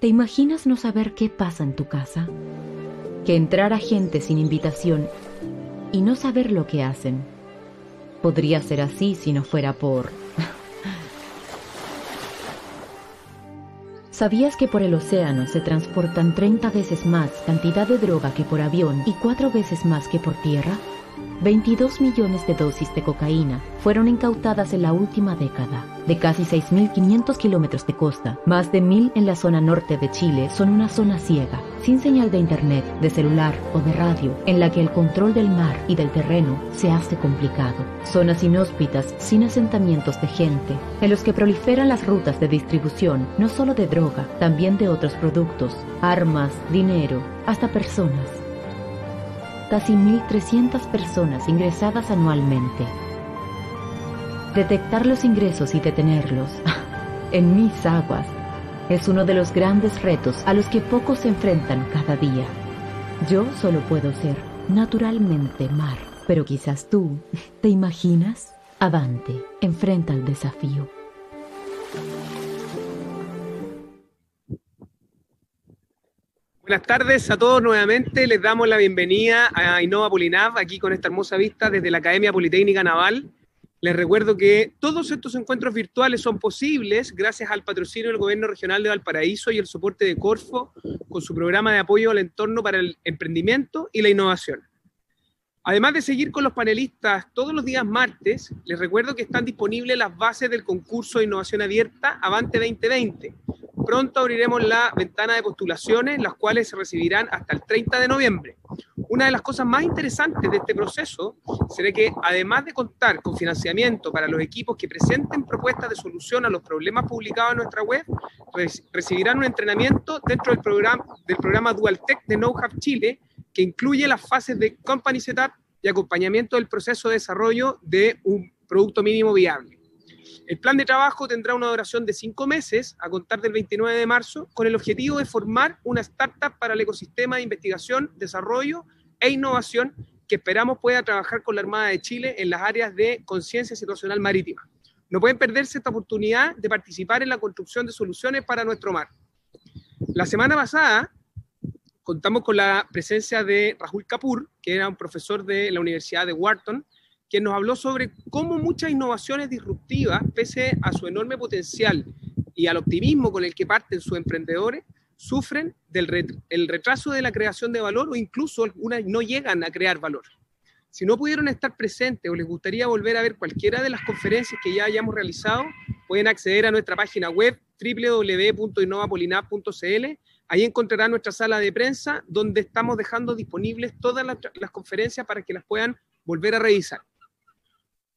¿Te imaginas no saber qué pasa en tu casa? Que entrara gente sin invitación y no saber lo que hacen. Podría ser así si no fuera por... ¿Sabías que por el océano se transportan 30 veces más cantidad de droga que por avión y 4 veces más que por tierra? 22 millones de dosis de cocaína fueron incautadas en la última década. De casi 6.500 kilómetros de costa, más de 1.000 en la zona norte de Chile son una zona ciega, sin señal de internet, de celular o de radio, en la que el control del mar y del terreno se hace complicado. Zonas inhóspitas, sin asentamientos de gente, en los que proliferan las rutas de distribución, no solo de droga, también de otros productos, armas, dinero, hasta personas. Casi 1.300 personas ingresadas anualmente. Detectar los ingresos y detenerlos en mis aguas es uno de los grandes retos a los que pocos se enfrentan cada día. Yo solo puedo ser naturalmente mar, pero quizás tú, ¿te imaginas? Avante, enfrenta el desafío. Buenas tardes a todos nuevamente, les damos la bienvenida a Innova Polinav, aquí con esta hermosa vista desde la Academia Politécnica Naval. Les recuerdo que todos estos encuentros virtuales son posibles gracias al patrocinio del Gobierno Regional de Valparaíso y el soporte de Corfo con su programa de apoyo al entorno para el emprendimiento y la innovación. Además de seguir con los panelistas todos los días martes, les recuerdo que están disponibles las bases del concurso de innovación abierta Avante 2020. Pronto abriremos la ventana de postulaciones, las cuales se recibirán hasta el 30 de noviembre. Una de las cosas más interesantes de este proceso será que, además de contar con financiamiento para los equipos que presenten propuestas de solución a los problemas publicados en nuestra web, recibirán un entrenamiento dentro del programa DualTech de KnowHub Chile, que incluye las fases de Company Setup y acompañamiento del proceso de desarrollo de un producto mínimo viable. El plan de trabajo tendrá una duración de 5 meses, a contar del 29 de marzo, con el objetivo de formar una startup para el ecosistema de investigación, desarrollo e innovación que esperamos pueda trabajar con la Armada de Chile en las áreas de conciencia situacional marítima. No pueden perderse esta oportunidad de participar en la construcción de soluciones para nuestro mar. La semana pasada contamos con la presencia de Rahul Kapoor, que era un profesor de la Universidad de Wharton, que nos habló sobre cómo muchas innovaciones disruptivas, pese a su enorme potencial y al optimismo con el que parten sus emprendedores, sufren el retraso de la creación de valor o incluso algunas no llegan a crear valor. Si no pudieron estar presentes o les gustaría volver a ver cualquiera de las conferencias que ya hayamos realizado, pueden acceder a nuestra página web www.innovapolinav.cl. Ahí encontrarán nuestra sala de prensa donde estamos dejando disponibles todas las conferencias para que las puedan volver a revisar.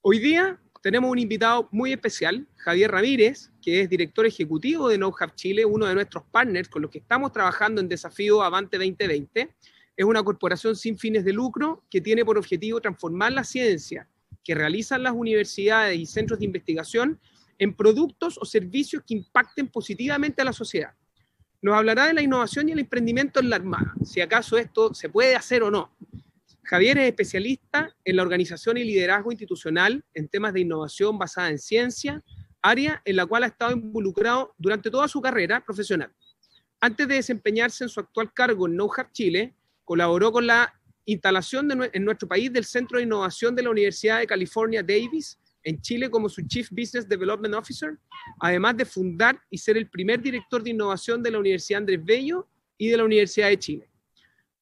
Hoy día tenemos un invitado muy especial, Javier Ramírez, que es director ejecutivo de KnowHub Chile, uno de nuestros partners con los que estamos trabajando en Desafío Avante 2020. Es una corporación sin fines de lucro que tiene por objetivo transformar la ciencia que realizan las universidades y centros de investigación en productos o servicios que impacten positivamente a la sociedad. Nos hablará de la innovación y el emprendimiento en la Armada, si acaso esto se puede hacer o no. Javier es especialista en la organización y liderazgo institucional en temas de innovación basada en ciencia, área en la cual ha estado involucrado durante toda su carrera profesional. Antes de desempeñarse en su actual cargo en KnowHub Chile, colaboró con la instalación en nuestro país del Centro de Innovación de la Universidad de California, Davis, en Chile como su Chief Business Development Officer, además de fundar y ser el primer director de innovación de la Universidad Andrés Bello y de la Universidad de Chile.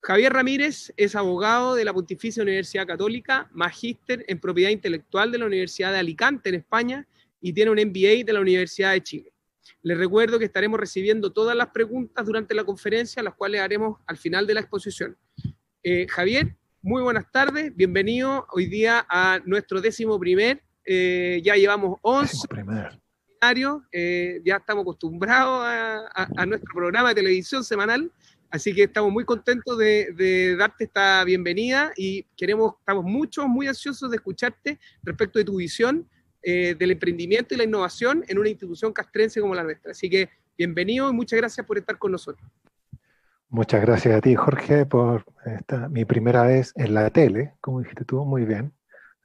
Javier Ramírez es abogado de la Pontificia Universidad Católica, magíster en propiedad intelectual de la Universidad de Alicante en España y tiene un MBA de la Universidad de Chile. Les recuerdo que estaremos recibiendo todas las preguntas durante la conferencia, las cuales haremos al final de la exposición. Javier, muy buenas tardes, bienvenido hoy día a nuestro 11º, ya llevamos 11 seminarios, ya estamos acostumbrados a nuestro programa de televisión semanal. Así que estamos muy contentos de darte esta bienvenida y estamos muy ansiosos de escucharte respecto de tu visión del emprendimiento y la innovación en una institución castrense como la nuestra. Así que bienvenido y muchas gracias por estar con nosotros. Muchas gracias a ti, Jorge, por mi primera vez en la tele, como dijiste tú, muy bien.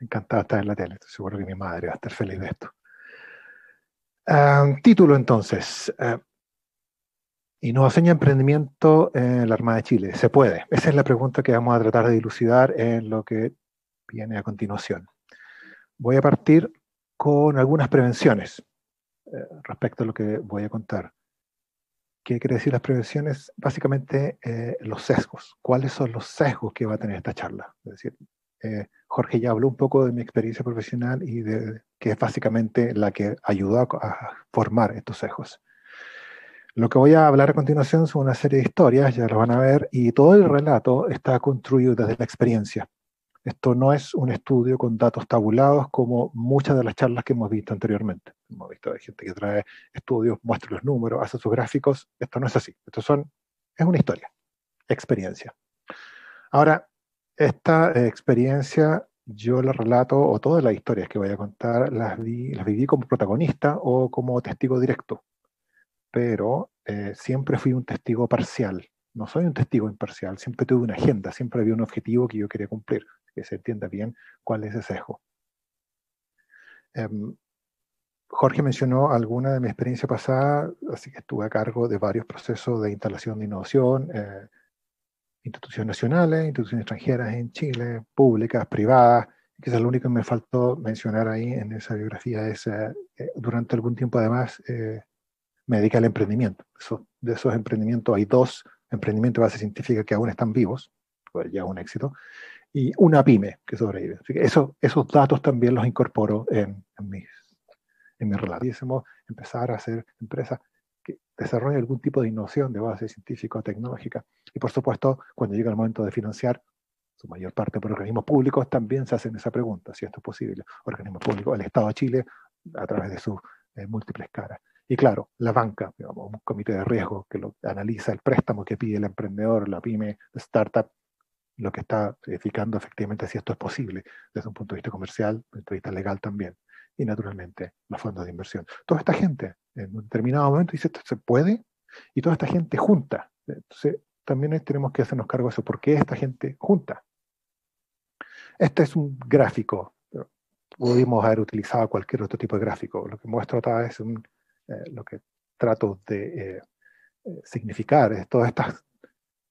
Encantado de estar en la tele, estoy seguro que mi madre va a estar feliz de esto. Título entonces. Innovación y emprendimiento en la Armada de Chile. ¿Se puede? Esa es la pregunta que vamos a tratar de dilucidar en lo que viene a continuación. Voy a partir con algunas prevenciones respecto a lo que voy a contar. ¿Qué quiere decir las prevenciones? Básicamente los sesgos. ¿Cuáles son los sesgos que va a tener esta charla? Es decir, Jorge ya habló un poco de mi experiencia profesional y de que es básicamente la que ayudó a formar estos sesgos. Lo que voy a hablar a continuación son una serie de historias, ya lo van a ver, y todo el relato está construido desde la experiencia. Esto no es un estudio con datos tabulados como muchas de las charlas que hemos visto anteriormente. Hemos visto gente que trae estudios, muestra los números, hace sus gráficos. Esto no es así. Es una historia, experiencia. Ahora, esta experiencia yo la relato, o todas las historias que voy a contar, las viví como protagonista o como testigo directo. Pero siempre fui un testigo parcial. No soy un testigo imparcial, siempre tuve una agenda, siempre había un objetivo que yo quería cumplir, que se entienda bien cuál es ese sesgo. Jorge mencionó alguna de mi experiencia pasada, así que estuve a cargo de varios procesos de instalación de innovación, instituciones nacionales, instituciones extranjeras en Chile, públicas, privadas. Quizás lo único que me faltó mencionar ahí en esa biografía es, durante algún tiempo además, me dediqué al emprendimiento. De esos emprendimientos hay 2 emprendimientos de base científica que aún están vivos, pues ya es un éxito, y una pyme que sobrevive. Así que esos datos también los incorporo en mi relato. Pudiésemos empezar a hacer empresas que desarrollen algún tipo de innovación de base científica o tecnológica. Y por supuesto, cuando llega el momento de financiar, su mayor parte por organismos públicos, también se hacen esa pregunta, si esto es posible. Organismos públicos, el Estado de Chile, a través de sus múltiples caras. Y claro, la banca, digamos, un comité de riesgo que analiza el préstamo que pide el emprendedor, la pyme, la startup, lo que está verificando efectivamente si esto es posible desde un punto de vista comercial, desde un punto de vista legal también. Y naturalmente, los fondos de inversión. Toda esta gente, en un determinado momento, dice, esto se puede, y toda esta gente junta. Entonces, también tenemos que hacernos cargo de eso. ¿Por qué esta gente junta? Este es un gráfico. Pudimos haber utilizado cualquier otro tipo de gráfico. Lo que muestro acá es lo que trato de significar. Es todas estas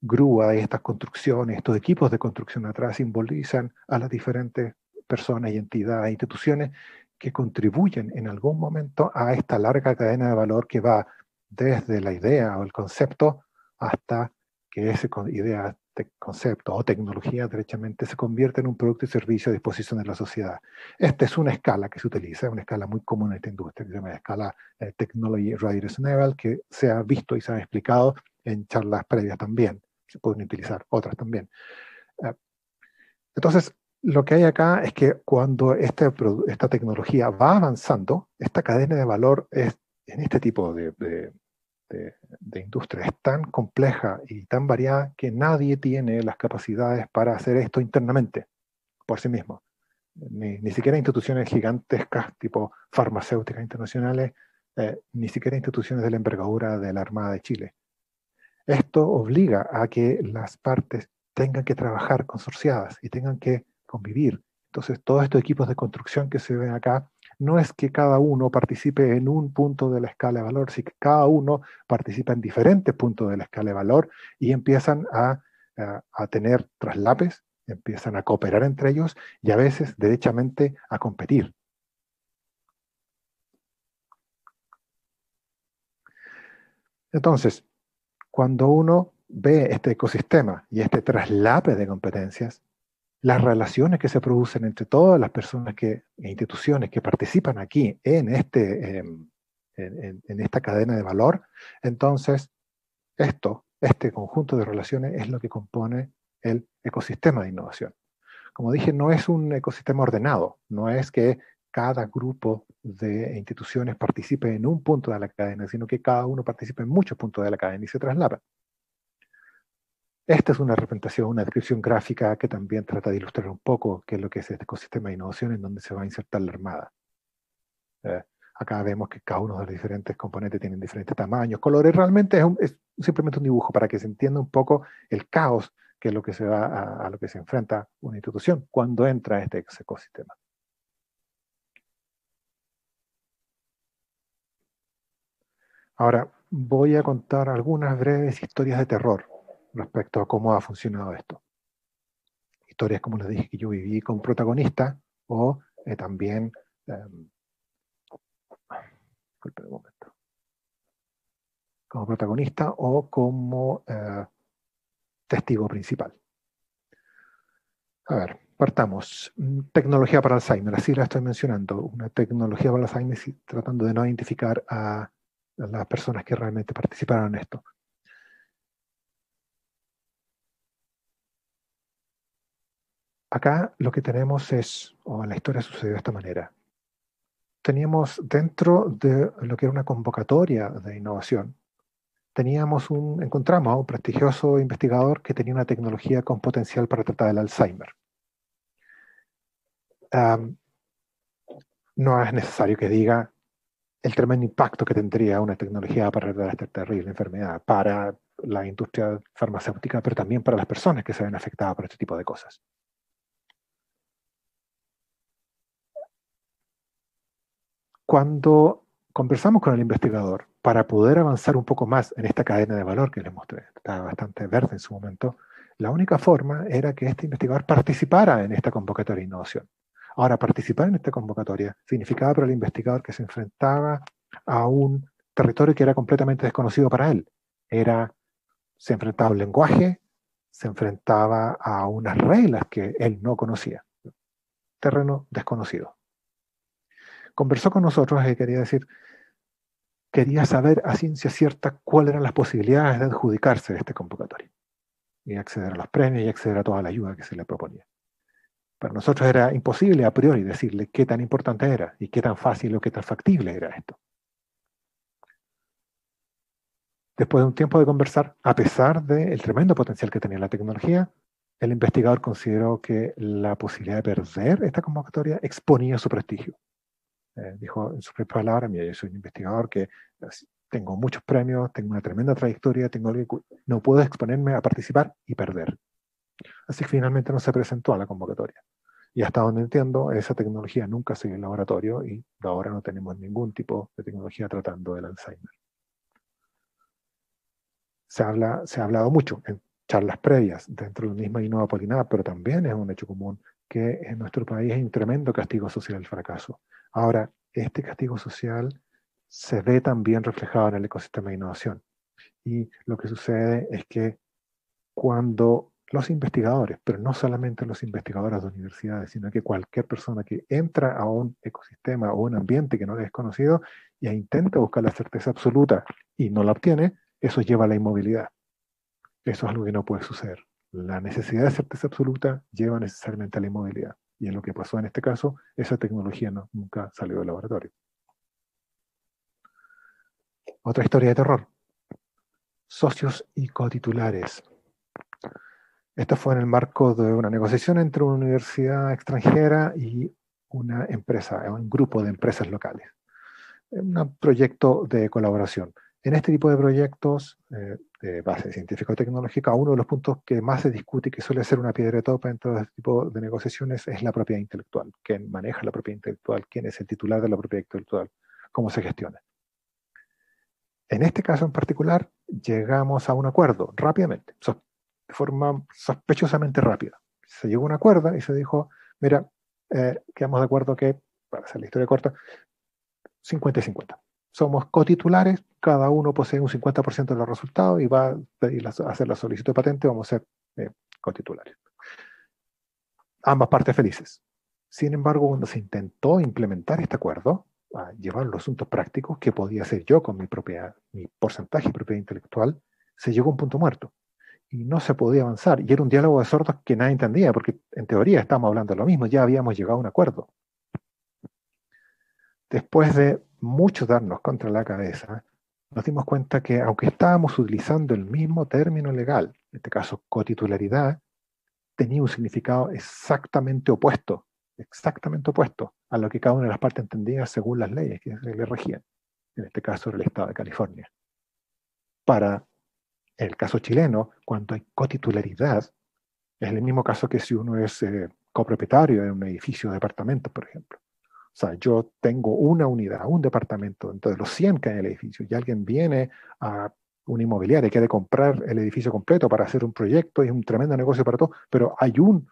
grúas y estas construcciones, estos equipos de construcción atrás simbolizan a las diferentes personas y entidades e instituciones que contribuyen en algún momento a esta larga cadena de valor que va desde la idea o el concepto hasta que esa idea, concepto o tecnología derechamente se convierte en un producto y servicio a disposición de la sociedad. Esta es una escala que se utiliza, una escala muy común en esta industria, que se llama escala Technology Readiness Level, que se ha visto y se ha explicado en charlas previas también. Se pueden utilizar otras también. Entonces, lo que hay acá es que cuando esta tecnología va avanzando, esta cadena de valor en este tipo de industria es tan compleja y tan variada que nadie tiene las capacidades para hacer esto internamente, por sí mismo. Ni siquiera instituciones gigantescas tipo farmacéuticas internacionales, ni siquiera instituciones de la envergadura de la Armada de Chile. Esto obliga a que las partes tengan que trabajar consorciadas y tengan que convivir. Entonces, todos estos equipos de construcción que se ven acá, no es que cada uno participe en un punto de la escala de valor, sino que cada uno participa en diferentes puntos de la escala de valor y empiezan a tener traslapes, empiezan a cooperar entre ellos y a veces, derechamente, a competir. Entonces, cuando uno ve este ecosistema y este traslape de competencias, las relaciones que se producen entre todas las personas e instituciones que participan aquí en esta cadena de valor, entonces este conjunto de relaciones es lo que compone el ecosistema de innovación. Como dije, no es un ecosistema ordenado, no es que cada grupo de instituciones participe en un punto de la cadena, sino que cada uno participa en muchos puntos de la cadena y se traslapa. Esta es una representación, una descripción gráfica que también trata de ilustrar un poco qué es lo que es este ecosistema de innovación en donde se va a insertar la Armada. Acá vemos que cada uno de los diferentes componentes tienen diferentes tamaños, colores. Realmente es simplemente un dibujo para que se entienda un poco el caos que es lo que se va a lo que se enfrenta una institución cuando entra a este ecosistema. Ahora, voy a contar algunas breves historias de terror respecto a cómo ha funcionado esto. Historias, como les dije, que yo viví con protagonista o también... disculpen un momento. Como protagonista o como testigo principal. A ver, partamos. Tecnología para Alzheimer, así la estoy mencionando. Una tecnología para Alzheimer tratando de no identificar a las personas que realmente participaron en esto. Acá lo que tenemos es, o la historia sucedió de esta manera. Teníamos dentro de lo que era una convocatoria de innovación, encontramos a un prestigioso investigador que tenía una tecnología con potencial para tratar el Alzheimer. No es necesario que diga el tremendo impacto que tendría una tecnología para tratar esta terrible enfermedad para la industria farmacéutica, pero también para las personas que se ven afectadas por este tipo de cosas. Cuando conversamos con el investigador para poder avanzar un poco más en esta cadena de valor que les mostré, estaba bastante verde en su momento, la única forma era que este investigador participara en esta convocatoria de innovación. Ahora, participar en esta convocatoria significaba para el investigador que se enfrentaba a un territorio que era completamente desconocido para él. Se enfrentaba a un lenguaje, se enfrentaba a unas reglas que él no conocía. Terreno desconocido. Conversó con nosotros y quería saber a ciencia cierta cuáles eran las posibilidades de adjudicarse de este convocatorio y acceder a los premios y acceder a toda la ayuda que se le proponía. Para nosotros era imposible a priori decirle qué tan importante era y qué tan fácil o qué tan factible era esto. Después de un tiempo de conversar, a pesar del tremendo potencial que tenía la tecnología, el investigador consideró que la posibilidad de perder esta convocatoria exponía su prestigio. Dijo en sus propias palabras: mira, yo soy un investigador que tengo muchos premios, tengo una tremenda trayectoria, no puedo exponerme a participar y perder. Así que finalmente no se presentó a la convocatoria. Y hasta donde entiendo, esa tecnología nunca se dio en laboratorio y ahora no tenemos ningún tipo de tecnología tratando el Alzheimer. Se ha hablado mucho en charlas previas dentro de la misma Innova Polinab, pero también es un hecho común que en nuestro país hay un tremendo castigo social al fracaso. Ahora, este castigo social se ve también reflejado en el ecosistema de innovación. Y lo que sucede es que cuando los investigadores, pero no solamente los investigadores de universidades, sino que cualquier persona que entra a un ecosistema o un ambiente que no es conocido e intenta buscar la certeza absoluta y no la obtiene, eso lleva a la inmovilidad. Eso es algo que no puede suceder. La necesidad de certeza absoluta lleva necesariamente a la inmovilidad. Y en lo que pasó en este caso, esa tecnología nunca salió del laboratorio. Otra historia de terror. Socios y cotitulares. Esto fue en el marco de una negociación entre una universidad extranjera y una empresa, un grupo de empresas locales. Un proyecto de colaboración. En este tipo de proyectos de base científico-tecnológica, uno de los puntos que más se discute y que suele ser una piedra de tope dentro de este tipo de negociaciones es la propiedad intelectual. ¿Quién maneja la propiedad intelectual? ¿Quién es el titular de la propiedad intelectual? ¿Cómo se gestiona? En este caso en particular, llegamos a un acuerdo rápidamente, de forma sospechosamente rápida. Se llegó a un acuerdo y se dijo: mira, quedamos de acuerdo que, para hacer la historia corta, 50 y 50. Somos cotitulares, cada uno posee un 50% de los resultados y va a hacer la solicitud de patente, vamos a ser cotitulares. Ambas partes felices. Sin embargo, cuando se intentó implementar este acuerdo, a llevar los asuntos prácticos que podía hacer yo con mi porcentaje de propiedad intelectual, se llegó a un punto muerto y no se podía avanzar. Y era un diálogo de sordos que nadie entendía, porque en teoría estábamos hablando de lo mismo, ya habíamos llegado a un acuerdo. Después de mucho darnos contra la cabeza, nos dimos cuenta que aunque estábamos utilizando el mismo término legal, en este caso cotitularidad, tenía un significado exactamente opuesto a lo que cada una de las partes entendía según las leyes que se le regían, en este caso el Estado de California. Para el caso chileno, cuando hay cotitularidad, es el mismo caso que si uno es copropietario de un edificio de departamentos, por ejemplo. O sea, yo tengo una unidad, un departamento dentro de los 100 que hay en el edificio y alguien viene a una inmobiliaria y quiere comprar el edificio completo para hacer un proyecto y es un tremendo negocio para todos, pero hay un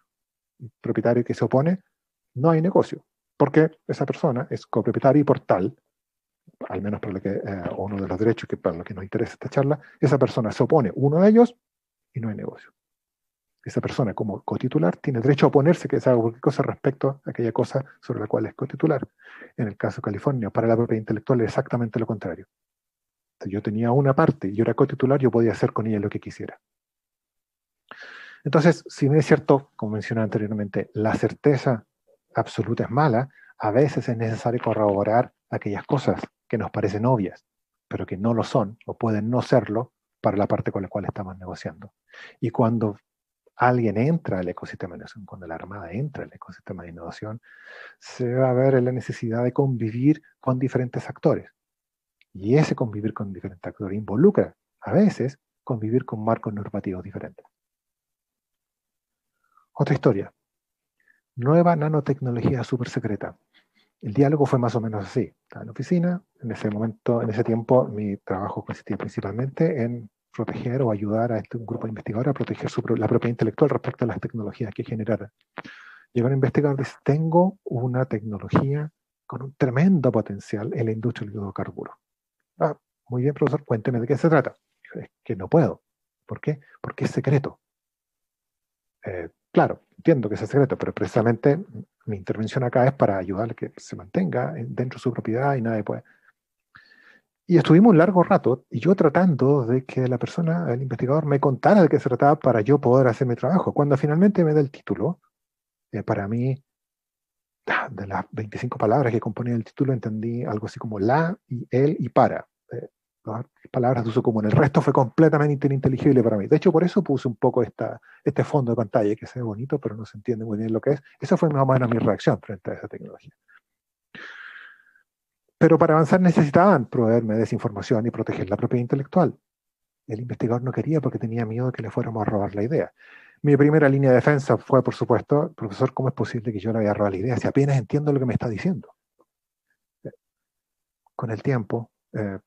propietario que se opone, no hay negocio, porque esa persona es copropietaria y por tal, al menos para lo que, uno de los derechos que para lo que nos interesa esta charla, esa persona se opone uno de ellos y no hay negocio. Esa persona como cotitular tiene derecho a oponerse que se haga cualquier cosa respecto a aquella cosa sobre la cual es cotitular. En el caso de California, para la propiedad intelectual es exactamente lo contrario. Si yo tenía una parte y yo era cotitular, yo podía hacer con ella lo que quisiera. Entonces, si bien es cierto, como mencioné anteriormente, la certeza absoluta es mala, a veces es necesario corroborar aquellas cosas que nos parecen obvias, pero que no lo son o pueden no serlo para la parte con la cual estamos negociando. Y cuando alguien entra al ecosistema de innovación, cuando la Armada entra al ecosistema de innovación, se va a ver la necesidad de convivir con diferentes actores. Y ese convivir con diferentes actores involucra, a veces, convivir con marcos normativos diferentes. Otra historia. Nueva nanotecnología súper secreta. El diálogo fue más o menos así. Estaba en la oficina, en ese momento, en ese tiempo, mi trabajo consistía principalmente en proteger o ayudar a un grupo de investigadores a proteger la propiedad intelectual respecto a las tecnologías que generaran. Llegó un investigador y dice, tengo una tecnología con un tremendo potencial en la industria del hidrocarburo. Ah, muy bien, profesor, cuénteme de qué se trata. Es que no puedo. ¿Por qué? Porque es secreto. Claro, entiendo que es secreto, pero precisamente mi intervención acá es para ayudar a que se mantenga dentro de su propiedad y nadie puede. Y estuvimos un largo rato y yo tratando de que la persona, el investigador, me contara de qué se trataba para yo poder hacer mi trabajo. Cuando finalmente me da el título, para mí, de las 25 palabras que componían el título, entendí algo así como la y el y para. Las palabras de uso común. El resto fue completamente ininteligible para mí. De hecho, por eso puse un poco este fondo de pantalla que se ve bonito, pero no se entiende muy bien lo que es. Esa fue más o menos mi reacción frente a esa tecnología. Pero para avanzar necesitaban proveerme de esa información y proteger la propiedad intelectual. El investigador no quería porque tenía miedo de que le fuéramos a robar la idea. Mi primera línea de defensa fue, por supuesto, profesor, ¿cómo es posible que yo le vaya a robar la idea si apenas entiendo lo que me está diciendo? Con el tiempo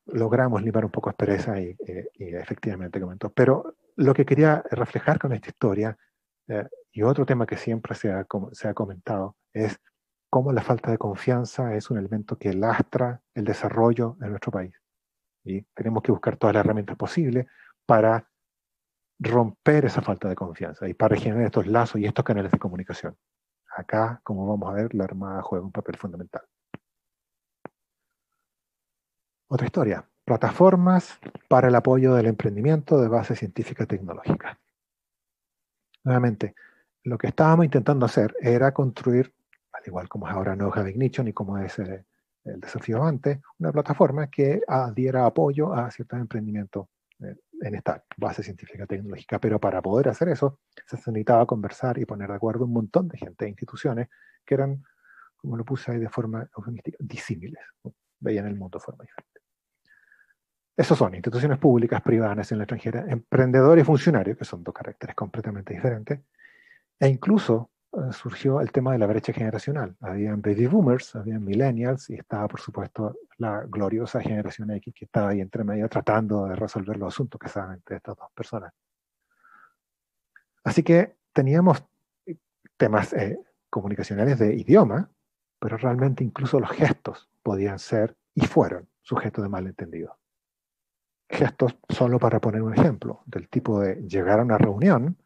logramos limar un poco aspereza y efectivamente comentó. Pero lo que quería reflejar con esta historia, y otro tema que siempre se ha comentado, es cómo la falta de confianza es un elemento que lastra el desarrollo en nuestro país. Y tenemos que buscar todas las herramientas posibles para romper esa falta de confianza y para generar estos lazos y estos canales de comunicación. Acá, como vamos a ver, la Armada juega un papel fundamental. Otra historia, plataformas para el apoyo del emprendimiento de base científica y tecnológica. Nuevamente, lo que estábamos intentando hacer era construir, al igual como es ahora No Having Nicho, ni como es el desafío antes, una plataforma que diera apoyo a ciertos emprendimientos en esta base científica y tecnológica. Pero para poder hacer eso, se necesitaba conversar y poner de acuerdo un montón de gente e instituciones que eran, como lo puse ahí de forma eufemística, disímiles, ¿no? Veían el mundo de forma diferente. Esos son instituciones públicas, privadas en la extranjera, emprendedores y funcionarios, que son dos caracteres completamente diferentes, e incluso surgió el tema de la brecha generacional. Habían baby boomers, habían millennials, y estaba, por supuesto, la gloriosa generación X que estaba ahí entre medio tratando de resolver los asuntos que estaban entre estas dos personas. Así que teníamos temas comunicacionales de idioma, pero realmente incluso los gestos podían ser y fueron sujetos de malentendido. Gestos, solo para poner un ejemplo, del tipo de llegar a una reunión,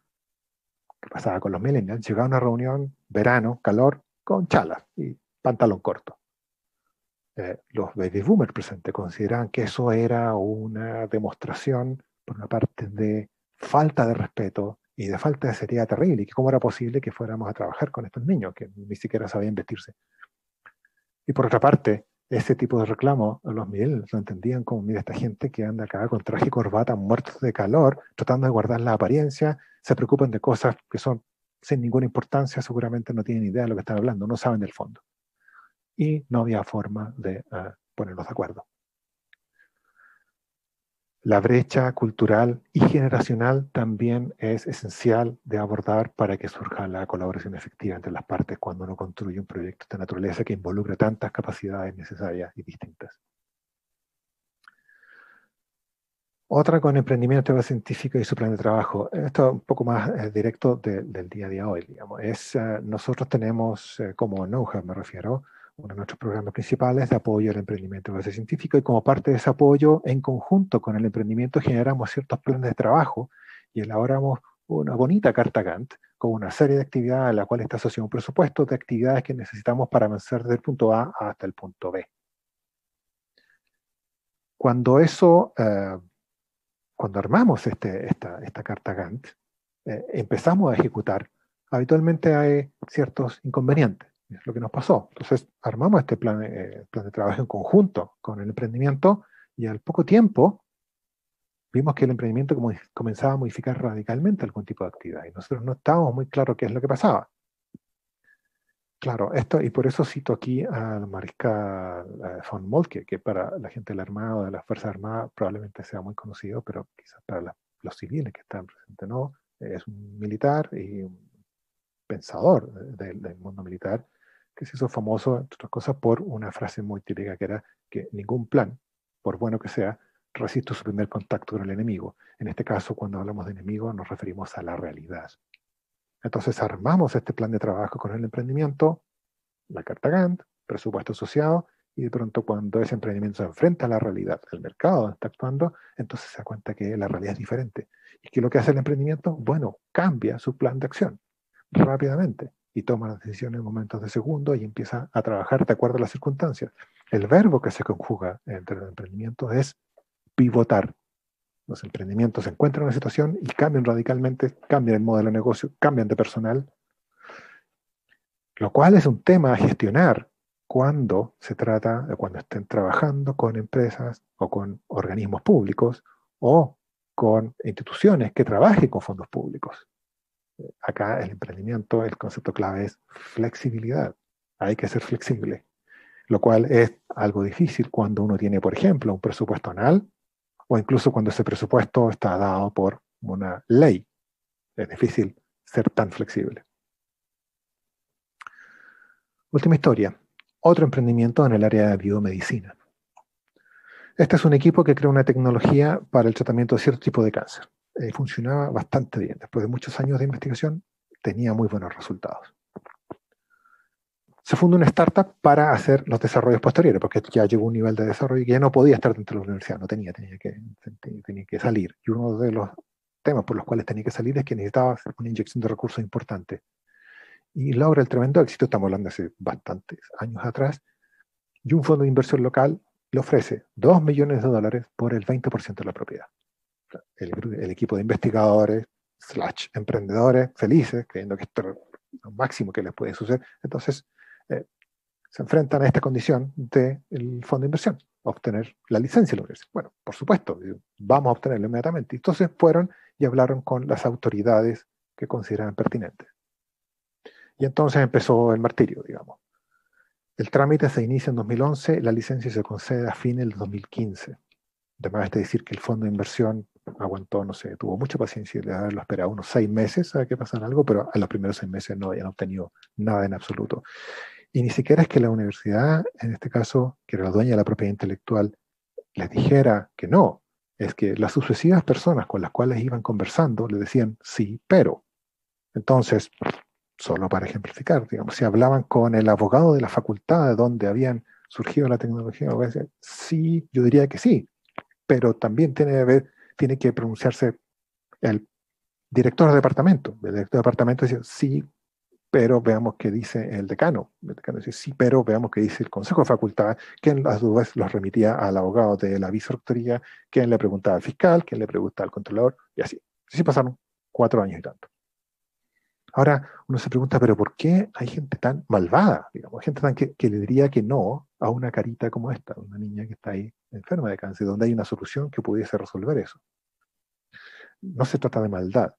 que pasaba con los millennials, llegar a una reunión, verano, calor, con chalas y pantalón corto. Los baby boomers presentes consideraban que eso era una demostración, por una parte, de falta de respeto y de falta de seriedad terrible, y que cómo era posible que fuéramos a trabajar con estos niños que ni siquiera sabían vestirse. Y por otra parte, ese tipo de reclamos, los millennials lo entendían como, mira, esta gente que anda acá con traje y corbata, muertos de calor, tratando de guardar la apariencia, se preocupan de cosas que son sin ninguna importancia, seguramente no tienen idea de lo que están hablando, no saben del fondo. Y no había forma de ponerlos de acuerdo. La brecha cultural y generacional también es esencial de abordar para que surja la colaboración efectiva entre las partes cuando uno construye un proyecto de esta naturaleza que involucra tantas capacidades necesarias y distintas. Otra con emprendimiento de base científica y su plan de trabajo. Esto es un poco más directo del día a día hoy, digamos. Nosotros tenemos, como Know-how me refiero, uno de nuestros programas principales de apoyo al emprendimiento de base científica, y como parte de ese apoyo, en conjunto con el emprendimiento, generamos ciertos planes de trabajo y elaboramos una bonita carta Gantt con una serie de actividades a la cual está asociado un presupuesto de actividades que necesitamos para avanzar desde el punto A hasta el punto B. Cuando armamos esta carta Gantt, empezamos a ejecutar, habitualmente hay ciertos inconvenientes. Es lo que nos pasó. Entonces, armamos este plan de trabajo en conjunto con el emprendimiento y al poco tiempo vimos que el emprendimiento comenzaba a modificar radicalmente algún tipo de actividad y nosotros no estábamos muy claros qué es lo que pasaba. Claro, y por eso cito aquí al mariscal von Moltke, que para la gente de la Armada o de las Fuerzas Armadas probablemente sea muy conocido, pero quizás para los civiles que están presentes no. Es un militar y un pensador del mundo militar que se hizo famoso, entre otras cosas, por una frase muy típica que era que ningún plan, por bueno que sea, resiste su primer contacto con el enemigo. En este caso, cuando hablamos de enemigo, nos referimos a la realidad. Entonces armamos este plan de trabajo con el emprendimiento, la carta Gantt, presupuesto asociado, y de pronto cuando ese emprendimiento se enfrenta a la realidad, el mercado donde está actuando, entonces se da cuenta que la realidad es diferente. ¿Y qué es lo que hace el emprendimiento? Bueno, cambia su plan de acción rápidamente y toma las decisiones en momentos de segundo y empieza a trabajar de acuerdo a las circunstancias. El verbo que se conjuga entre los emprendimientos es pivotar. Los emprendimientos se encuentran en una situación y cambian radicalmente, cambian el modelo de negocio, cambian de personal, lo cual es un tema a gestionar cuando se trata de cuando estén trabajando con empresas o con organismos públicos o con instituciones que trabajen con fondos públicos. Acá el emprendimiento, el concepto clave es flexibilidad. Hay que ser flexible, lo cual es algo difícil cuando uno tiene, por ejemplo, un presupuesto anual o incluso cuando ese presupuesto está dado por una ley. Es difícil ser tan flexible. Última historia. Otro emprendimiento en el área de biomedicina. Este es un equipo que crea una tecnología para el tratamiento de cierto tipo de cáncer. Funcionaba bastante bien. Después de muchos años de investigación, tenía muy buenos resultados. Se fundó una startup para hacer los desarrollos posteriores, porque ya llegó un nivel de desarrollo que ya no podía estar dentro de la universidad, no tenía que salir. Y uno de los temas por los cuales tenía que salir es que necesitaba una inyección de recursos importante. Y logra el tremendo éxito, estamos hablando de hace bastantes años atrás, y un fondo de inversión local le ofrece $2 millones por el 20% de la propiedad. El equipo de investigadores / emprendedores felices, creyendo que esto es lo máximo que les puede suceder, entonces se enfrentan a esta condición del fondo de inversión, obtener la licencia de la universidad. Bueno, por supuesto, vamos a obtenerlo inmediatamente. Entonces fueron y hablaron con las autoridades que consideraban pertinentes. Y entonces empezó el martirio, digamos. El trámite se inicia en 2011, la licencia se concede a fines del 2015. Además de decir que el fondo de inversión aguantó, no sé, tuvo mucha paciencia de haberlo esperado unos 6 meses a que pasara algo, pero a los primeros 6 meses no habían obtenido nada en absoluto. Y ni siquiera es que la universidad, en este caso, que era la dueña de la propiedad intelectual, les dijera que no. Es que las sucesivas personas con las cuales iban conversando le decían sí, pero. Entonces, solo para ejemplificar, digamos, si hablaban con el abogado de la facultad de donde habían surgido la tecnología, sí, yo diría que sí, pero también tiene que pronunciarse el director de departamento. El director de departamento dice sí, pero veamos qué dice el decano. El decano dice sí, pero veamos qué dice el consejo de facultad, quien a su vez los remitía al abogado de la vicerrectoría, quien le preguntaba al fiscal, quien le preguntaba al controlador, y así. Así pasaron 4 años y tanto. Ahora uno se pregunta, ¿pero por qué hay gente tan malvada? Digamos, gente tan que le diría que no a una carita como esta, una niña que está ahí enferma de cáncer, donde hay una solución que pudiese resolver eso. No se trata de maldad.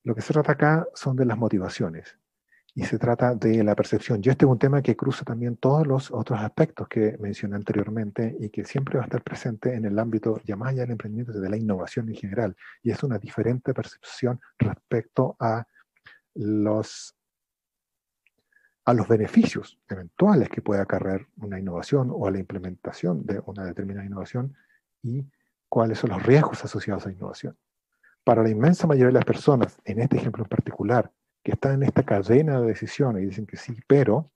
Lo que se trata acá son de las motivaciones. Y se trata de la percepción. Y este es un tema que cruza también todos los otros aspectos que mencioné anteriormente y que siempre va a estar presente en el ámbito, ya más allá del emprendimiento, de la innovación en general. Y es una diferente percepción respecto a los beneficios eventuales que puede acarrear una innovación o a la implementación de una determinada innovación y cuáles son los riesgos asociados a la innovación. Para la inmensa mayoría de las personas, en este ejemplo en particular, que están en esta cadena de decisiones y dicen que sí, pero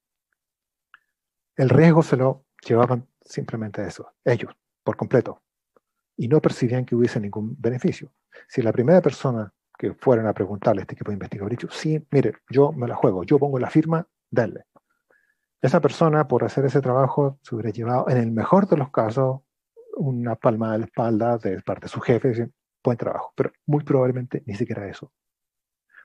el riesgo se lo llevaban simplemente a eso, ellos, por completo, y no percibían que hubiese ningún beneficio. Si la primera persona que fueran a preguntarle a este equipo de investigadores dicho, sí, mire, yo me la juego, yo pongo la firma, denle. Esa persona, por hacer ese trabajo, se hubiera llevado, en el mejor de los casos, una palmada de la espalda de parte de su jefe, diciendo, buen trabajo, pero muy probablemente ni siquiera eso.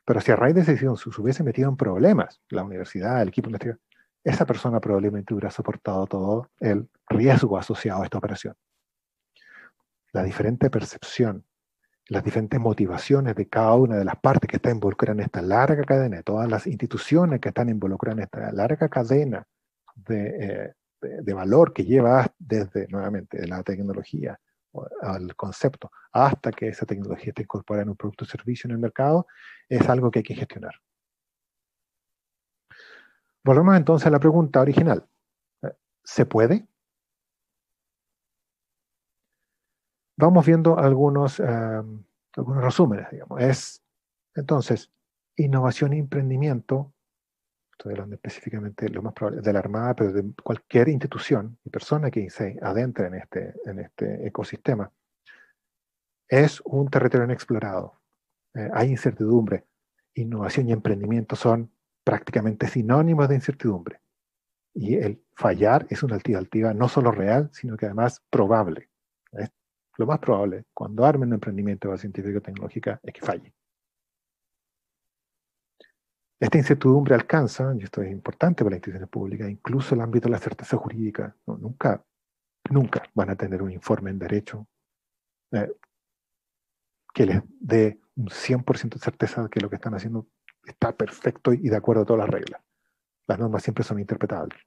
Pero si a raíz de esa decisión se hubiese metido en problemas, la universidad, el equipo investigativo, esa persona probablemente hubiera soportado todo el riesgo asociado a esta operación. La diferente percepción, las diferentes motivaciones de cada una de las partes que está involucrada en esta larga cadena, de todas las instituciones que están involucradas en esta larga cadena de valor que lleva desde, nuevamente, la tecnología al concepto, hasta que esa tecnología esté incorporada en un producto o servicio en el mercado, es algo que hay que gestionar. Volvemos entonces a la pregunta original. ¿Se puede? Vamos viendo algunos resúmenes, digamos. Entonces, innovación y emprendimiento, estoy hablando específicamente lo más probable de la Armada, pero de cualquier institución y persona que se adentre en este ecosistema, es un territorio inexplorado. Hay incertidumbre. Innovación y emprendimiento son prácticamente sinónimos de incertidumbre. Y el fallar es una alternativa no solo real, sino que además probable. Lo más probable, cuando armen un emprendimiento científico tecnológica, es que falle. Esta incertidumbre alcanza, y esto es importante para las instituciones públicas, incluso el ámbito de la certeza jurídica. No, nunca van a tener un informe en derecho que les dé un 100% de certeza de que lo que están haciendo está perfecto y de acuerdo a todas las reglas. Las normas siempre son interpretables.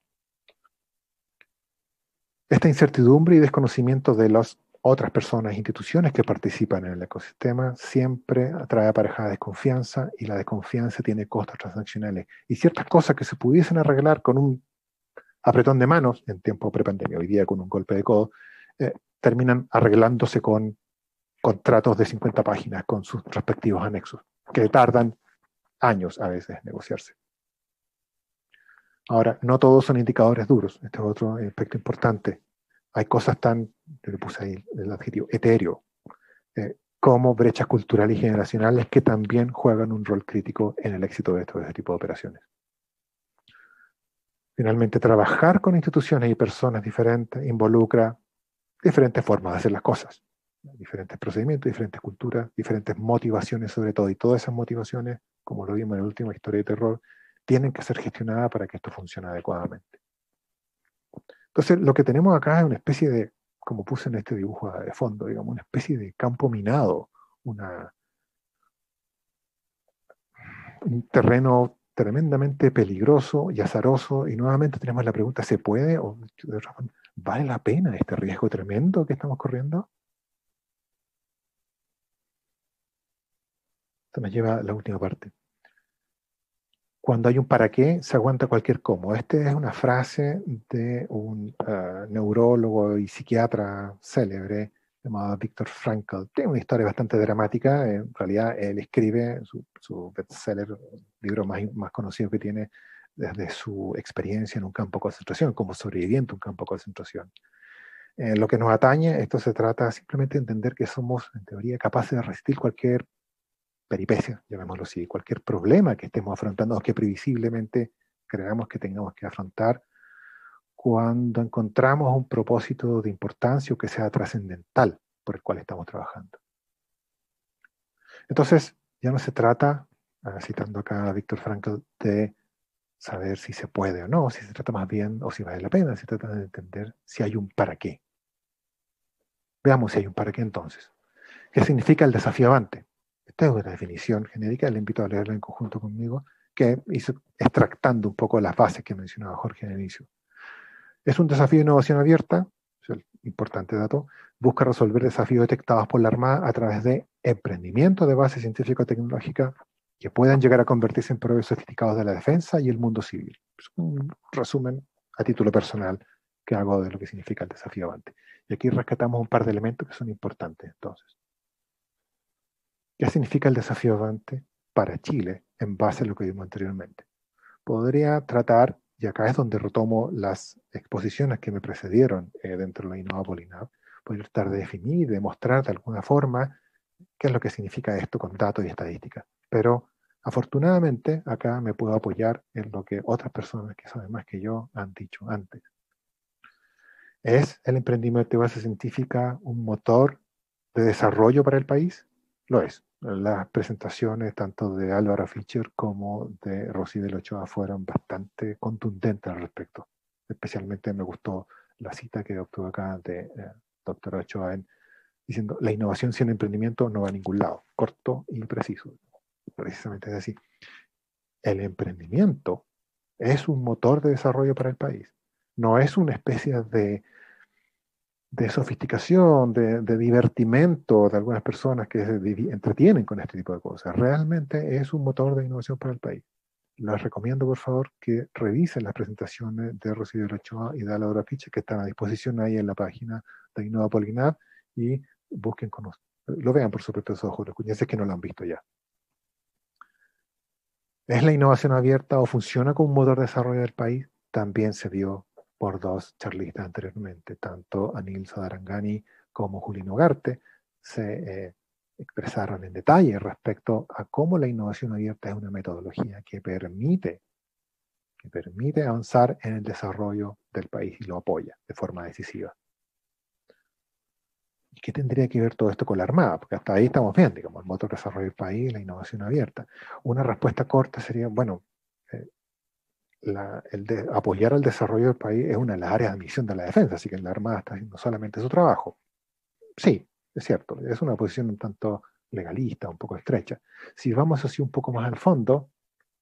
Esta incertidumbre y desconocimiento de las otras personas e instituciones que participan en el ecosistema siempre trae aparejada desconfianza, y la desconfianza tiene costos transaccionales. Y ciertas cosas que se pudiesen arreglar con un apretón de manos en tiempo prepandemia, hoy día con un golpe de codo, terminan arreglándose con contratos de 50 páginas con sus respectivos anexos, que tardan años a veces en negociarse. Ahora, no todos son indicadores duros. Este es otro aspecto importante. Hay cosas tan, yo le puse ahí el adjetivo, etéreo, como brechas culturales y generacionales que también juegan un rol crítico en el éxito de este tipo de operaciones. Finalmente, trabajar con instituciones y personas diferentes involucra diferentes formas de hacer las cosas, diferentes procedimientos, diferentes culturas, diferentes motivaciones sobre todo, y todas esas motivaciones, como lo vimos en la última historia de terror, tienen que ser gestionadas para que esto funcione adecuadamente. Entonces, lo que tenemos acá es una especie de, como puse en este dibujo de fondo, digamos, una especie de campo minado, un terreno tremendamente peligroso y azaroso, y nuevamente tenemos la pregunta, ¿se puede? ¿O vale la pena este riesgo tremendo que estamos corriendo? Esto nos lleva a la última parte. Cuando hay un para qué, se aguanta cualquier cómo. Esta es una frase de un neurólogo y psiquiatra célebre llamado Viktor Frankl. Tiene una historia bastante dramática. En realidad, él escribe su bestseller, el libro más conocido que tiene desde su experiencia en un campo de concentración, como sobreviviente en un campo de concentración. Lo que nos atañe, esto se trata simplemente de entender que somos, en teoría, capaces de resistir cualquier peripecia, llamémoslo así, cualquier problema que estemos afrontando o que previsiblemente creamos que tengamos que afrontar, cuando encontramos un propósito de importancia o que sea trascendental por el cual estamos trabajando. Entonces, ya no se trata, citando acá a Viktor Frankl, de saber si se puede o no, si se trata más bien, o si vale la pena, se trata de entender si hay un para qué. Veamos si hay un para qué entonces. ¿Qué significa el desafío avante? Esta es una definición genérica, le invito a leerla en conjunto conmigo, que hice extractando un poco las bases que mencionaba Jorge al inicio. Es un desafío de innovación abierta, es el importante dato, busca resolver desafíos detectados por la Armada a través de emprendimiento de base científico-tecnológica que puedan llegar a convertirse en proveedores sofisticados de la defensa y el mundo civil. Es un resumen a título personal que hago de lo que significa el desafío Avante. Y aquí rescatamos un par de elementos que son importantes. Entonces, ¿qué significa el desafío Avante para Chile en base a lo que vimos anteriormente? Podría tratar, y acá es donde retomo las exposiciones que me precedieron dentro de la Innova Polinab, podría tratar de definir y demostrar de alguna forma qué es lo que significa esto con datos y estadísticas. Pero afortunadamente acá me puedo apoyar en lo que otras personas que saben más que yo han dicho antes. ¿Es el emprendimiento de base científica un motor de desarrollo para el país? Lo es. Las presentaciones tanto de Álvaro Fischer como de Rosibel Ochoa fueron bastante contundentes al respecto. Especialmente me gustó la cita que obtuve acá de doctora Ochoa diciendo la innovación sin emprendimiento no va a ningún lado. Corto y preciso. Precisamente es así. El emprendimiento es un motor de desarrollo para el país. No es una especie de sofisticación, de divertimento de algunas personas que se entretienen con este tipo de cosas. Realmente es un motor de innovación para el país. Les recomiendo, por favor, que revisen las presentaciones de Rocío Ochoa y de Laura Fiche, que están a disposición ahí en la página de Innova Polinab, y busquen con lo vean por su propios ojos, los cuñeces que no lo han visto ya. ¿Es la innovación abierta o funciona como un motor de desarrollo del país? También se vio por dos charlistas anteriormente, tanto Anil Sadarangani como Julino Ugarte, se expresaron en detalle respecto a cómo la innovación abierta es una metodología que permite avanzar en el desarrollo del país y lo apoya de forma decisiva. ¿Y qué tendría que ver todo esto con la Armada? Porque hasta ahí estamos bien, digamos, el motor de desarrollo del país, la innovación abierta. Una respuesta corta sería, bueno, apoyar al desarrollo del país es una de las áreas de misión de la defensa, así que la Armada está haciendo solamente su trabajo. Sí, es cierto, es una posición un tanto legalista, un poco estrecha. Si vamos así un poco más al fondo,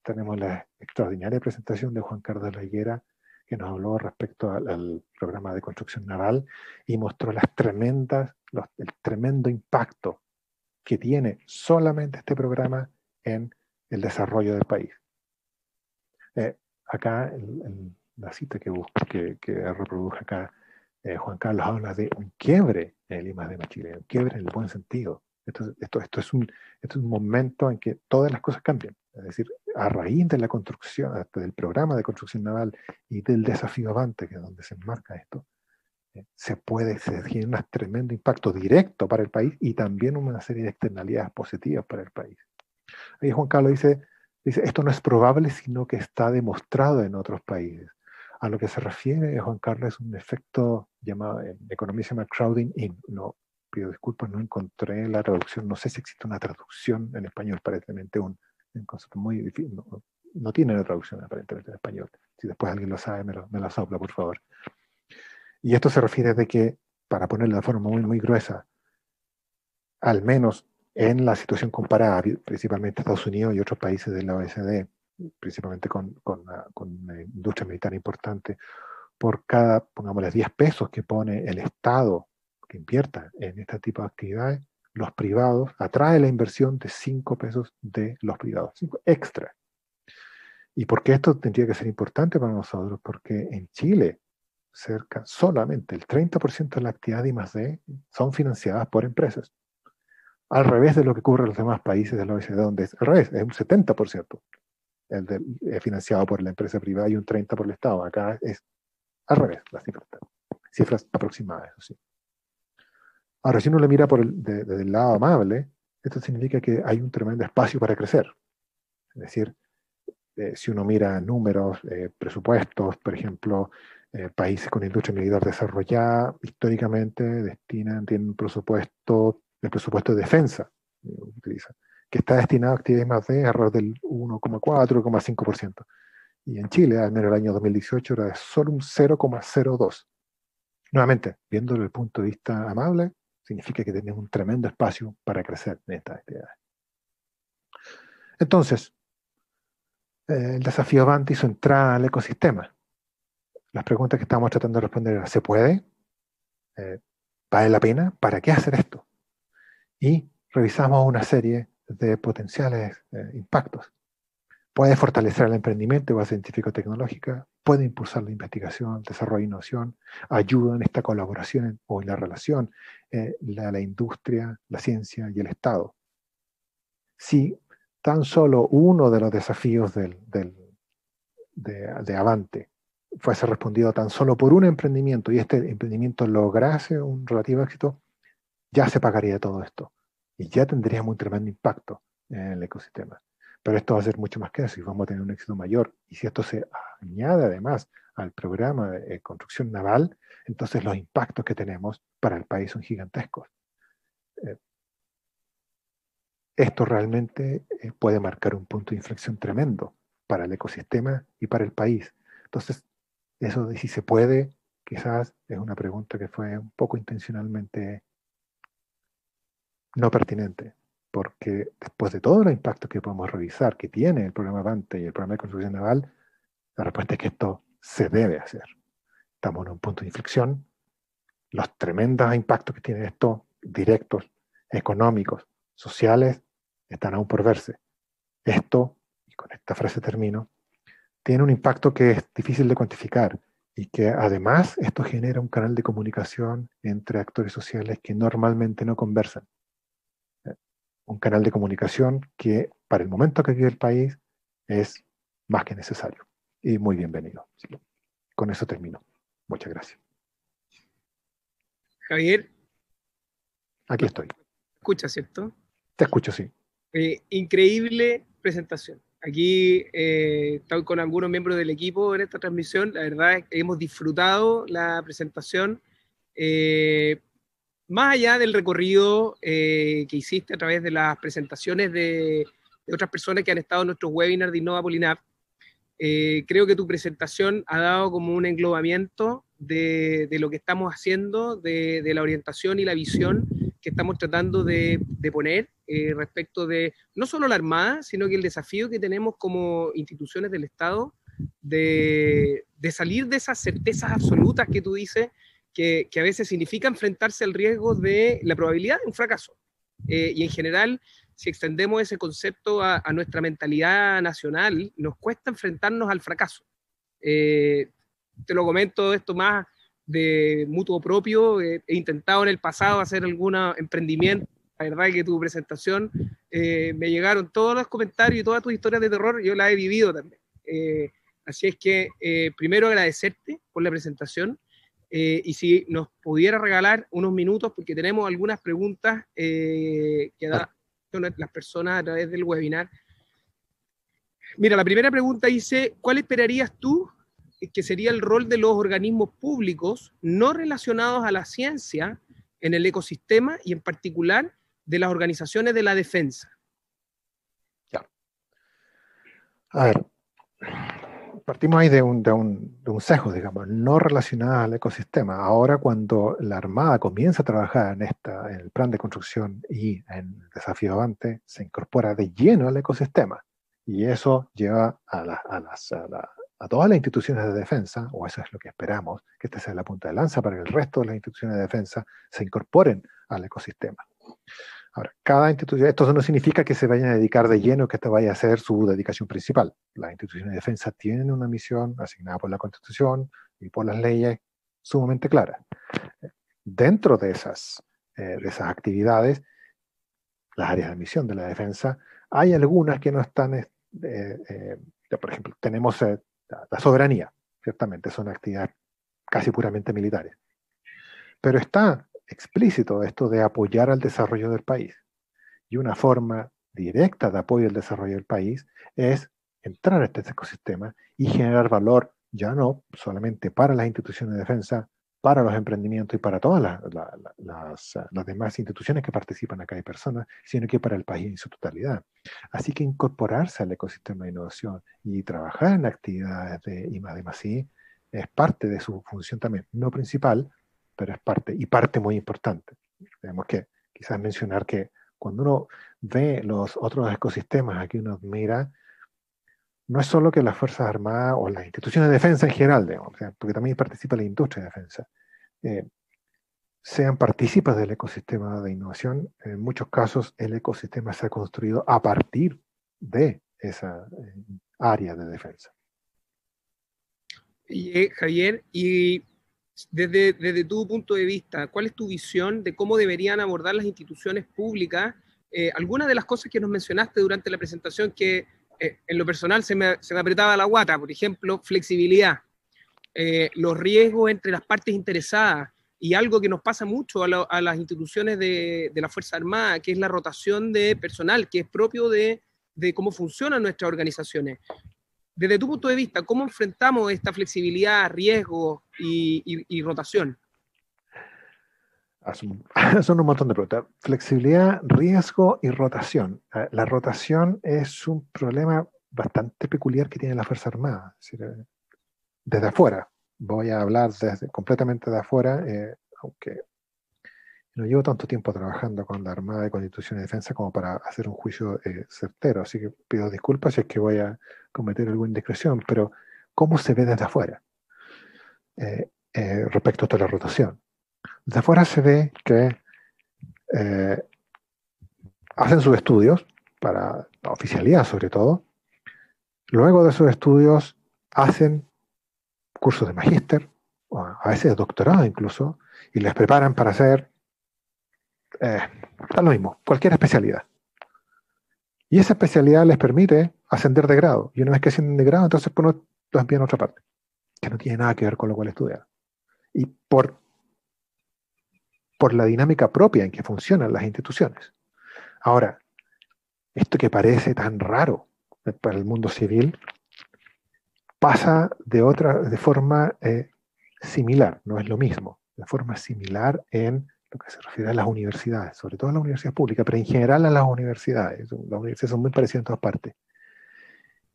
tenemos la extraordinaria presentación de Juan Carlos de la Higuera, que nos habló respecto al programa de construcción naval y mostró el tremendo impacto que tiene solamente este programa en el desarrollo del país. Acá, la cita que reproduje acá, Juan Carlos habla de un quiebre en el I+D Chile, un quiebre en el buen sentido. Esto es un momento en que todas las cosas cambian. Es decir, a raíz de la construcción, del programa de construcción naval y del desafío Avante, que es donde se enmarca esto, se tiene un tremendo impacto directo para el país y también una serie de externalidades positivas para el país. Ahí Juan Carlos dice, esto no es probable, sino que está demostrado en otros países. A lo que se refiere Juan Carlos es un efecto llamado, en economía se llama crowding in. No, pido disculpas, no encontré la traducción, no sé si existe una traducción en español, aparentemente un concepto muy difícil, no tiene una traducción aparentemente en español. Si después alguien lo sabe, me la sopla, por favor. Y esto se refiere de que, para ponerlo de forma muy, muy gruesa, al menos en la situación comparada, principalmente Estados Unidos y otros países de la OECD, principalmente con una industria militar importante, por cada, pongámosle, 10 pesos que pone el Estado que invierta en este tipo de actividades, los privados, atrae la inversión de 5 pesos de los privados, 5 extra. ¿Y por qué esto tendría que ser importante para nosotros? Porque en Chile, solamente el 30% de la actividad de I+D son financiadas por empresas. Al revés de lo que ocurre en los demás países de la OECD, donde es al revés, es un 70% financiado por la empresa privada y un 30% por el Estado. Acá es al revés, las cifras aproximadas, eso sí. Ahora, si uno le mira desde el lado amable, esto significa que hay un tremendo espacio para crecer. Es decir, si uno mira números, presupuestos, por ejemplo, países con industria militar desarrollada, históricamente tienen un presupuesto, el presupuesto de defensa, que está destinado a actividades I+D alrededor del 1,4, 1,5%. Y en Chile, al menos el año 2018, era de solo un 0,02. Nuevamente, viéndolo desde el punto de vista amable, significa que tenemos un tremendo espacio para crecer en estas actividades. Entonces, el desafío Avante y su entrada al ecosistema. Las preguntas que estamos tratando de responder eran, ¿se puede? ¿Vale la pena? ¿Para qué hacer esto? Y revisamos una serie de potenciales impactos. Puede fortalecer el emprendimiento y base científico-tecnológica, puede impulsar la investigación, desarrollo e innovación, ayuda en esta colaboración o en la relación, la industria, la ciencia y el Estado. Si tan solo uno de los desafíos de Avante fuese respondido tan solo por un emprendimiento y este emprendimiento lograse un relativo éxito, ya se pagaría todo esto y ya tendríamos un tremendo impacto en el ecosistema. Pero esto va a ser mucho más que eso y vamos a tener un éxito mayor. Y si esto se añade además al programa de construcción naval, entonces los impactos que tenemos para el país son gigantescos. Esto realmente puede marcar un punto de inflexión tremendo para el ecosistema y para el país. Entonces, eso de si se puede, quizás es una pregunta que fue un poco intencionalmente no pertinente, porque después de todos los impactos que podemos revisar que tiene el programa Avante y el programa de construcción naval, la respuesta es que esto se debe hacer. Estamos en un punto de inflexión. Los tremendos impactos que tiene esto, directos, económicos, sociales, están aún por verse. Esto, y con esta frase termino, tiene un impacto que es difícil de cuantificar y que además esto genera un canal de comunicación entre actores sociales que normalmente no conversan. Un canal de comunicación que para el momento que vive el país es más que necesario y muy bienvenido. Sí. Con eso termino. Muchas gracias. Javier. Aquí estoy. ¿Escucha, cierto? Te escucho, sí. Increíble presentación. Aquí estoy con algunos miembros del equipo en esta transmisión. La verdad es que hemos disfrutado la presentación. Más allá del recorrido que hiciste a través de las presentaciones de otras personas que han estado en nuestros webinars de Innova Polinap, creo que tu presentación ha dado como un englobamiento de lo que estamos haciendo, de la orientación y la visión que estamos tratando de poner respecto de no solo la Armada, sino que el desafío que tenemos como instituciones del Estado de salir de esas certezas absolutas que tú dices, que a veces significa enfrentarse al riesgo de la probabilidad de un fracaso. Y en general, si extendemos ese concepto a nuestra mentalidad nacional, nos cuesta enfrentarnos al fracaso. Te lo comento esto más de mutuo propio. He intentado en el pasado hacer algún emprendimiento. La verdad es que tu presentación me llegaron todos los comentarios y todas tus historias de terror, yo las he vivido también. Así es que primero agradecerte por la presentación. Y si nos pudiera regalar unos minutos, porque tenemos algunas preguntas que dan las personas a través del webinar. Mira, la primera pregunta dice, ¿cuál esperarías tú que sería el rol de los organismos públicos no relacionados a la ciencia en el ecosistema y en particular de las organizaciones de la defensa? Ya. A ver, partimos ahí de un sesgo, digamos, no relacionado al ecosistema. Ahora, cuando la Armada comienza a trabajar en el plan de construcción y en el desafío Avante, se incorpora de lleno al ecosistema. Y eso lleva a todas las instituciones de defensa, o eso es lo que esperamos, que esta sea la punta de lanza para que el resto de las instituciones de defensa se incorporen al ecosistema. Ahora, cada institución, esto no significa que se vayan a dedicar de lleno, que esta vaya a ser su dedicación principal. Las instituciones de defensa tienen una misión asignada por la Constitución y por las leyes sumamente claras. Dentro de esas actividades, las áreas de misión de la defensa, hay algunas que no están, por ejemplo, tenemos la soberanía, ciertamente son actividades casi puramente militares. Pero está explícito esto de apoyar al desarrollo del país. Y una forma directa de apoyo al desarrollo del país es entrar a este ecosistema y generar valor, ya no solamente para las instituciones de defensa, para los emprendimientos y para todas las demás instituciones que participan acá de personas, sino que para el país en su totalidad. Así que incorporarse al ecosistema de innovación y trabajar en actividades de I+D+I es parte de su función también, no principal, pero es parte muy importante. Tenemos que quizás mencionar que cuando uno ve los otros ecosistemas, aquí uno mira, no es solo que las Fuerzas Armadas o las instituciones de defensa en general, digamos, o sea, porque también participa la industria de defensa, sean partícipes del ecosistema de innovación. En muchos casos el ecosistema se ha construido a partir de esa área de defensa. Javier, y desde tu punto de vista, ¿cuál es tu visión de cómo deberían abordar las instituciones públicas? Algunas de las cosas que nos mencionaste durante la presentación que en lo personal se me apretaba la guata, por ejemplo, flexibilidad, los riesgos entre las partes interesadas, y algo que nos pasa mucho a las instituciones de la Fuerza Armada, que es la rotación de personal, que es propio de cómo funcionan nuestras organizaciones. Desde tu punto de vista, ¿cómo enfrentamos esta flexibilidad, riesgo y rotación? Son un montón de preguntas. Flexibilidad, riesgo y rotación. La rotación es un problema bastante peculiar que tiene la Fuerza Armada. Es decir, desde afuera, voy a hablar completamente de afuera, aunque no llevo tanto tiempo trabajando con la Armada y con instituciones de defensa como para hacer un juicio certero, así que pido disculpas si es que voy a cometer alguna indiscreción, pero ¿cómo se ve desde afuera respecto a toda la rotación? Desde afuera se ve que hacen sus estudios, para la oficialidad sobre todo, luego de esos estudios hacen cursos de magíster, o a veces de doctorado incluso, y les preparan para hacer da lo mismo, cualquier especialidad. Y esa especialidad les permite ascender de grado. Y una vez que ascienden de grado, entonces pues, los envían a otra parte, que no tiene nada que ver con lo cual estudiaron. Y por la dinámica propia en que funcionan las instituciones. Ahora, esto que parece tan raro para el mundo civil, pasa de forma similar, no es lo mismo, de forma similar en lo que se refiere a las universidades, sobre todo a las universidades públicas, pero en general a las universidades. Las universidades son muy parecidas en todas partes.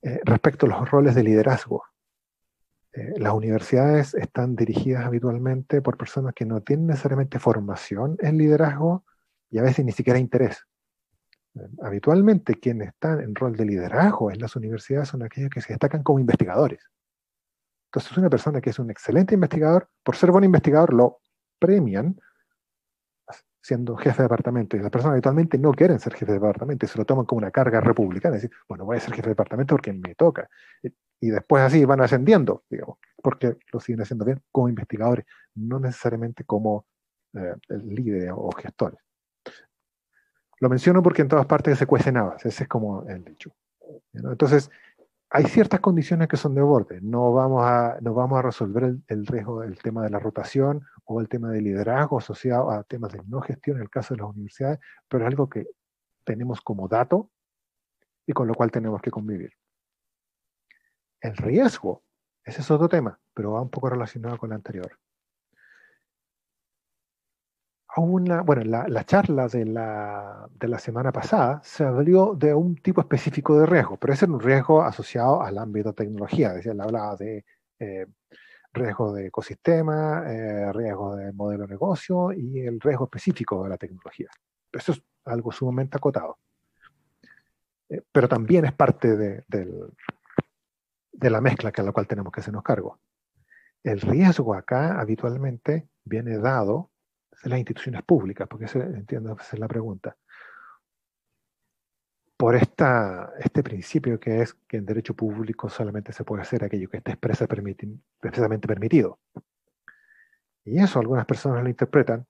Respecto a los roles de liderazgo, las universidades están dirigidas habitualmente por personas que no tienen necesariamente formación en liderazgo y a veces ni siquiera interés. Habitualmente quienes están en rol de liderazgo en las universidades son aquellos que se destacan como investigadores. Entonces una persona que es un excelente investigador, por ser buen investigador lo premian siendo jefe de departamento, y las personas habitualmente no quieren ser jefe de departamento y se lo toman como una carga republicana, es decir, bueno, voy a ser jefe de departamento porque me toca, y después así van ascendiendo, digamos, porque lo siguen haciendo bien como investigadores, no necesariamente como líderes o gestores. Lo menciono porque en todas partes se cuecen habas, ese es como el dicho, ¿no? Entonces, hay ciertas condiciones que son de borde. No vamos a resolver el riesgo, el tema de la rotación o el tema de liderazgo asociado a temas de no gestión en el caso de las universidades, pero es algo que tenemos como dato y con lo cual tenemos que convivir. El riesgo, ese es otro tema, pero va un poco relacionado con el anterior. La charla de la semana pasada se habló de un tipo específico de riesgo, pero ese era un riesgo asociado al ámbito de tecnología. Decía, él hablaba de riesgo de ecosistema, riesgo de modelo de negocio y el riesgo específico de la tecnología. Eso es algo sumamente acotado. Pero también es parte de la mezcla a la cual tenemos que hacernos cargo. El riesgo acá habitualmente viene dado de las instituciones públicas, porque entiendo que esa es la pregunta. Por este principio que es que en derecho público solamente se puede hacer aquello que esté expresamente permitido. Y eso algunas personas lo interpretan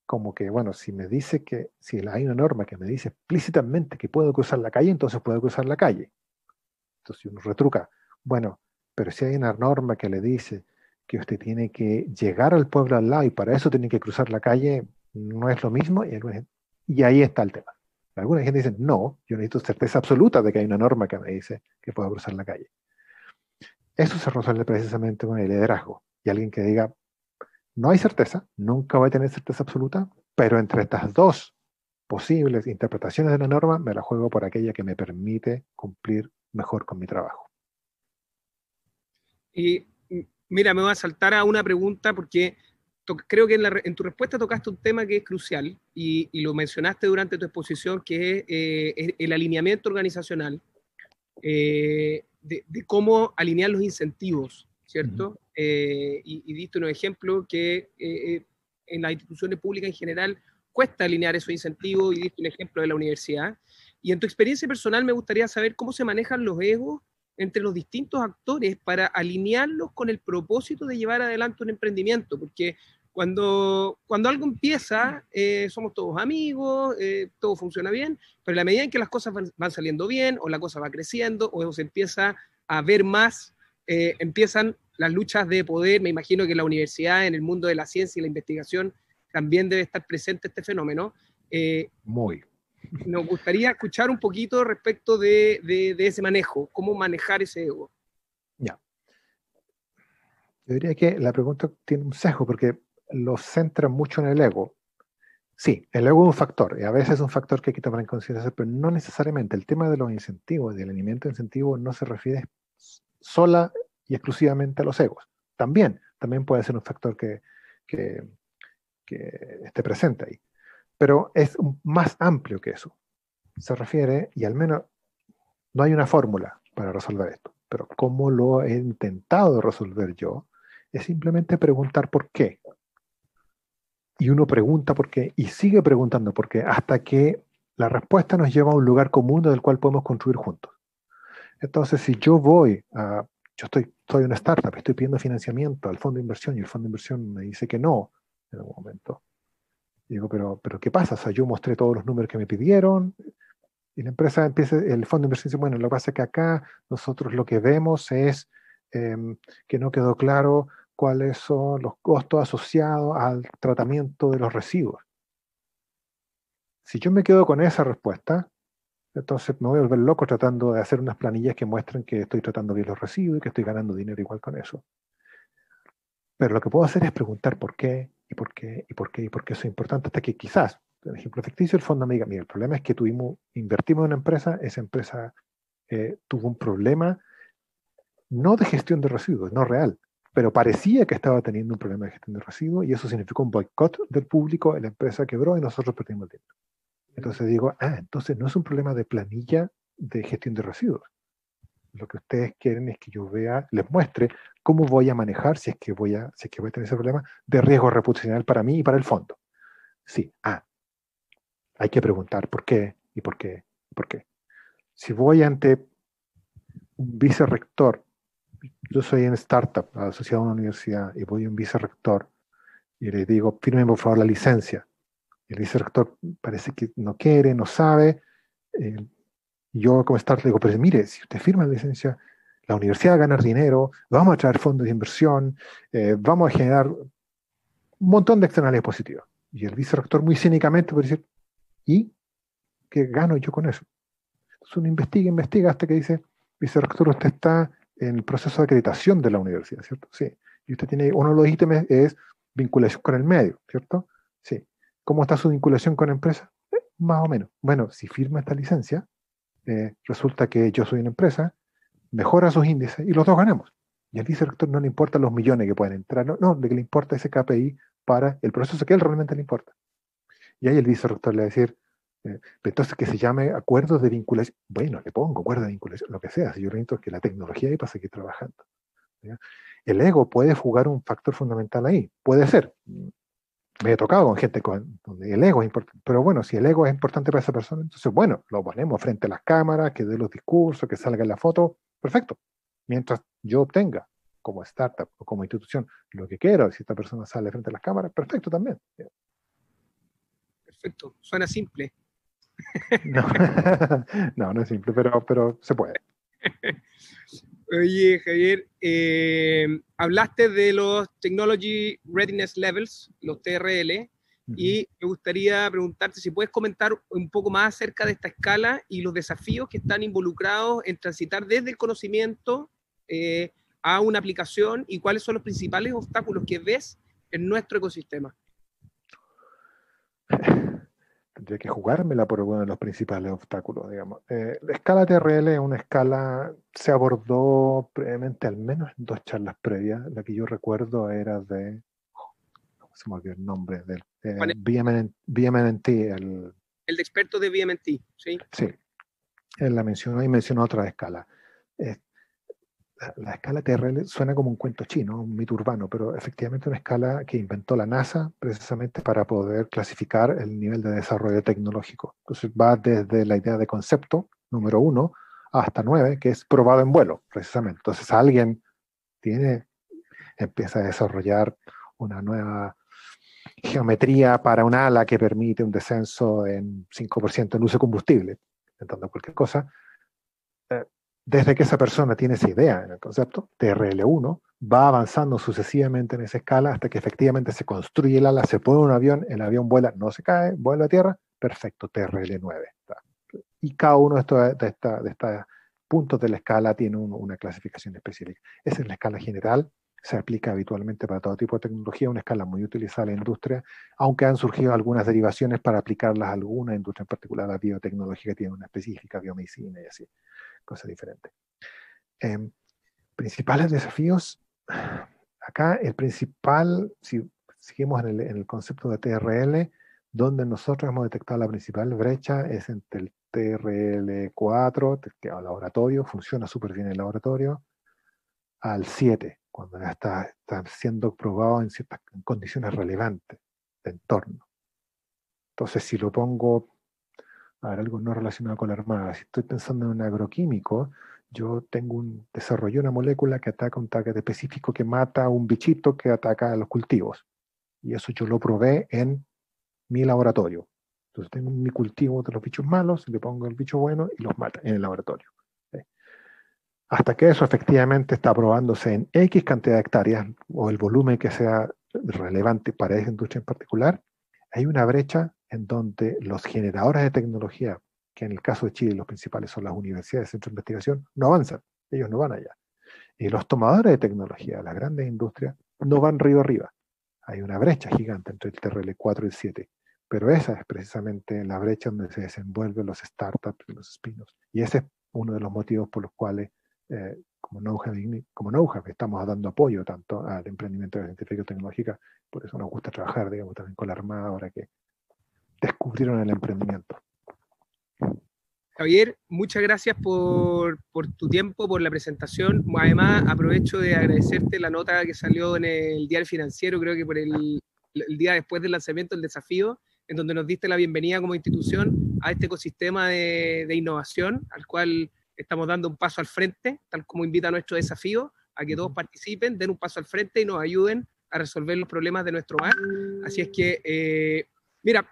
como que, bueno, si me dice que, si hay una norma que me dice explícitamente que puedo cruzar la calle, entonces puedo cruzar la calle. Entonces uno retruca, bueno, pero si hay una norma que le dice que usted tiene que llegar al pueblo al lado y para eso tiene que cruzar la calle, no es lo mismo, y ahí está el tema. Alguna gente dice, no, yo necesito certeza absoluta de que hay una norma que me dice que puedo cruzar la calle. Eso se resuelve precisamente con el liderazgo. Y alguien que diga, no hay certeza, nunca voy a tener certeza absoluta, pero entre estas dos posibles interpretaciones de la norma, me la juego por aquella que me permite cumplir mejor con mi trabajo. Y mira, me voy a saltar a una pregunta porque creo que en tu respuesta tocaste un tema que es crucial y lo mencionaste durante tu exposición, que es el alineamiento organizacional. de cómo alinear los incentivos, ¿cierto? Ujú. Y diste un ejemplo que en las instituciones públicas en general cuesta alinear esos incentivos y diste un ejemplo de la universidad. Y en tu experiencia personal me gustaría saber cómo se manejan los egos entre los distintos actores para alinearlos con el propósito de llevar adelante un emprendimiento, porque cuando algo empieza, somos todos amigos, todo funciona bien, pero a la medida en que las cosas van saliendo bien, o la cosa va creciendo, o se empieza a ver más, empiezan las luchas de poder. Me imagino que en la universidad, en el mundo de la ciencia y la investigación, también debe estar presente este fenómeno. Muy. Nos gustaría escuchar un poquito respecto de ese manejo, cómo manejar ese ego. Ya. Yo diría que la pregunta tiene un sesgo porque lo centra mucho en el ego. Sí, el ego es un factor, y a veces es un factor que hay que tomar en consideración, pero no necesariamente. El tema de los incentivos, del alineamiento de incentivos, no se refiere sola y exclusivamente a los egos. También puede ser un factor que, que esté presente ahí. Pero es más amplio que eso. Se refiere, y al menos no hay una fórmula para resolver esto, pero como lo he intentado resolver yo, es simplemente preguntar por qué. Y uno pregunta por qué y sigue preguntando por qué hasta que la respuesta nos lleva a un lugar común del cual podemos construir juntos. Entonces, si soy una startup, estoy pidiendo financiamiento al fondo de inversión y el fondo de inversión me dice que no en algún momento. Digo, pero ¿qué pasa? O sea, yo mostré todos los números que me pidieron y la empresa empieza, el fondo de inversión dice, bueno, lo que pasa es que acá nosotros lo que vemos es que no quedó claro cuáles son los costos asociados al tratamiento de los residuos. Si yo me quedo con esa respuesta, entonces me voy a volver loco tratando de hacer unas planillas que muestren que estoy tratando bien los residuos y que estoy ganando dinero igual con eso. Pero lo que puedo hacer es preguntar por qué, y por qué, y por qué, y por qué eso es importante, hasta que quizás, por ejemplo ficticio, el fondo me diga, mira, el problema es que invertimos en una empresa, esa empresa tuvo un problema no de gestión de residuos, no real, pero parecía que estaba teniendo un problema de gestión de residuos y eso significó un boicot del público, la empresa quebró y nosotros perdimos el dinero. Entonces digo, entonces no es un problema de planilla de gestión de residuos. Lo que ustedes quieren es que yo les muestre cómo voy a manejar si es que voy a tener ese problema de riesgo reputacional para mí y para el fondo. Sí, hay que preguntar por qué y por qué y por qué. Si voy ante un vicerrector, yo soy en startup asociado a una universidad y voy a un vicerrector y le digo, firme por favor la licencia. Y el vicerrector parece que no quiere, no sabe. Yo como startup le digo, pero mire, si usted firma la licencia, la universidad va a ganar dinero, vamos a traer fondos de inversión, vamos a generar un montón de externalidades positivas. Y el vicerrector muy cínicamente puede decir, ¿y qué gano yo con eso? Entonces uno investiga hasta que dice, vicerrector, usted está en el proceso de acreditación de la universidad, ¿cierto? Sí. Y usted tiene, uno de los ítems es vinculación con el medio, ¿cierto? Sí. ¿Cómo está su vinculación con la empresa? Más o menos. Bueno, si firma esta licencia, resulta que yo soy una empresa, mejora sus índices y los dos ganamos. Y al vicerrector no le importan los millones que pueden entrar, no, lo que le importa es ese KPI para el proceso que a él realmente le importa. Y ahí el vicerrector le va a decir, entonces que se llame acuerdos de vinculación. Bueno, le pongo acuerdos de vinculación, lo que sea, si yo necesito que la tecnología ahí para seguir trabajando. ¿Ya? El ego puede jugar un factor fundamental ahí, puede ser. Me he tocado con gente donde el ego es importante, pero bueno, si el ego es importante para esa persona, entonces bueno, lo ponemos frente a las cámaras, que dé los discursos, que salga en la foto, perfecto. Mientras yo obtenga como startup o como institución lo que quiero, si esta persona sale frente a las cámaras, perfecto también. Perfecto, suena simple. No, no es simple, pero se puede. Oye, Javier, hablaste de los Technology Readiness Levels, los TRL, y me gustaría preguntarte si puedes comentar un poco más acerca de esta escala y los desafíos que están involucrados en transitar desde el conocimiento a una aplicación y cuáles son los principales obstáculos que ves en nuestro ecosistema. Tendría que jugármela por uno de los principales obstáculos, digamos. La escala TRL es una escala, se abordó previamente al menos en 2 charlas previas. La que yo recuerdo era ¿cómo se me olvidó el nombre? Del BMNT. El de experto de BMT, ¿sí? Sí. él la mencionó y mencionó otra escala. La escala TRL suena como un cuento chino, un mito urbano, pero efectivamente una escala que inventó la NASA precisamente para poder clasificar el nivel de desarrollo tecnológico. Entonces va desde la idea de concepto, número 1, hasta 9, que es probado en vuelo, precisamente. Entonces alguien empieza a desarrollar una nueva geometría para un ala que permite un descenso en 5% en uso de combustible, inventando cualquier cosa. Desde que esa persona tiene esa idea en el concepto, TRL1, va avanzando sucesivamente en esa escala hasta que efectivamente se construye el ala, se pone un avión, el avión vuela, no se cae, vuelve a tierra, perfecto, TRL9. Y cada uno de estos puntos de la escala tiene una clasificación específica. Esa es la escala general, se aplica habitualmente para todo tipo de tecnología, una escala muy utilizada en la industria, aunque han surgido algunas derivaciones para aplicarlas a alguna industria en particular, la biotecnología tiene una específica, biomedicina y así, cosas diferentes. Principales desafíos, acá el principal, si seguimos en el concepto de TRL, donde nosotros hemos detectado la principal brecha es entre el TRL4, que es el laboratorio, funciona súper bien el laboratorio, al 7, cuando ya está siendo probado en ciertas condiciones relevantes de entorno. Entonces, si lo pongo a ver, algo no relacionado con la armada, si estoy pensando en un agroquímico, yo desarrollé una molécula que ataca un target específico que mata a un bichito que ataca a los cultivos. Y eso yo lo probé en mi laboratorio. Entonces tengo mi cultivo de los bichos malos, le pongo el bicho bueno y los mata en el laboratorio. ¿Sí? Hasta que eso efectivamente está probándose en X cantidad de hectáreas o el volumen que sea relevante para esa industria en particular, hay una brecha en donde los generadores de tecnología, que en el caso de Chile los principales son las universidades, centros de investigación, no avanzan, ellos no van allá. Y los tomadores de tecnología, las grandes industrias, no van río arriba. Hay una brecha gigante entre el TRL4 y el 7, pero esa es precisamente la brecha donde se desenvuelven los startups y los spin-offs. Y ese es uno de los motivos por los cuales, como Know-How, estamos dando apoyo tanto al emprendimiento científico y tecnológico, por eso nos gusta trabajar, digamos, también con la Armada ahora que descubrieron el emprendimiento. Javier, muchas gracias por tu tiempo, por la presentación. Además, aprovecho de agradecerte la nota que salió en el Diario Financiero, creo que por el día después del lanzamiento del desafío, en donde nos diste la bienvenida como institución a este ecosistema de innovación, al cual estamos dando un paso al frente, tal como invita nuestro desafío, a que todos participen, den un paso al frente y nos ayuden a resolver los problemas de nuestro hogar. Así es que, mira,